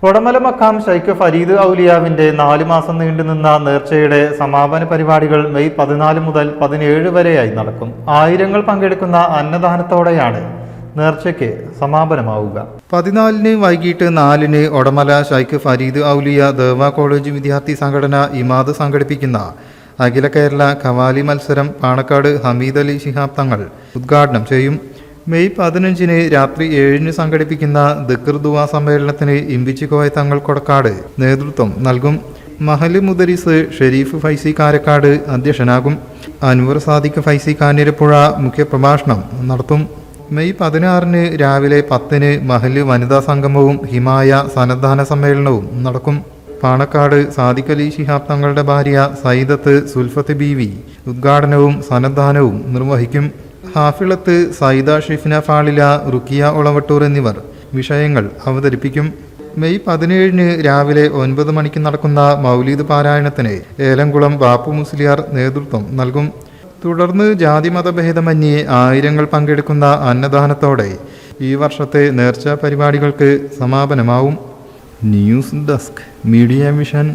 Odamala മഖാം Sheikh Farid ഔലിയാവിന്റെ 4 മാസം നീണ്ടുനിന്ന നേർച്ചയുടെ സമാപന പരിപാടികൾ മെയ് 14 മുതൽ 17 വരെയായി നടക്കും. ആയിരങ്ങൾ പങ്കെടുക്കുന്ന അന്നദാനത്തോടെയാണ് നേർച്ചയ്ക്ക് സമാപനമാവുക. 14 വൈകിട്ട് 4 ഒടമല ശൈഖ് ഫരീദ് ഔലിയ ദേവ കോളേജ് വിദ്യാർത്ഥി സംഘടന ഇമാദ് സംഘടിപ്പിക്കുന്ന അഖില കേരള ഖവാലി മത്സരം പാണക്കാട് ഹമീദ് അലി ശിഹാബ് തങ്ങൾ ഉദ്ഘാടനം ചെയ്യും. മെയ് 15 രാത്രി 7 സംഘടിപ്പിക്കുന്ന ദിക്ർ ദുആ സമ്മേളനത്തിന് ഇമ്പിച്ചിക്കോയ തങ്ങൾ കൊടക്കാട് നേതൃത്വം നൽകും. മഹല് മുദരിസ് ഷെരീഫ് ഫൈസി കാരക്കാട് അധ്യക്ഷനാകും. അൻവർ സാദിഖ് ഫൈസി കാഞ്ഞിരപ്പുഴ മുഖ്യപ്രഭാഷണം നടത്തും. മെയ് 16 രാവിലെ 10 മഹല് വനിതാ സംഗമവും ഹിമായ സന്നദ്ധാന സമ്മേളനവും നടക്കും. പാണക്കാട് സാദിഖ് അലി ശിഹാബ് തങ്ങളുടെ ഭാര്യ സൈദത്ത് സുൽഫത്ത് ബീവി ഉദ്ഘാടനവും സന്നദ്ധാനവും നിർവഹിക്കും. ഹാഫിളത്ത് സൈദ ഷിഫ്ന ഫാളില റുക്കിയ ഒളവട്ടൂർ എന്നിവർ വിഷയങ്ങൾ അവതരിപ്പിക്കും. മെയ് 17 രാവിലെ 9 മണിക്ക് നടക്കുന്ന മൗലീദ് പാരായണത്തിന് ഏലംകുളം ബാപ്പു മുസ്ലിയാർ നേതൃത്വം നൽകും. തുടർന്ന് ജാതിമതഭേദമന്യേ ആയിരങ്ങൾ പങ്കെടുക്കുന്ന അന്നദാനത്തോടെ ഈ വർഷത്തെ നേർച്ച പരിപാടികൾക്ക് സമാപനമാവും. News desk media mission.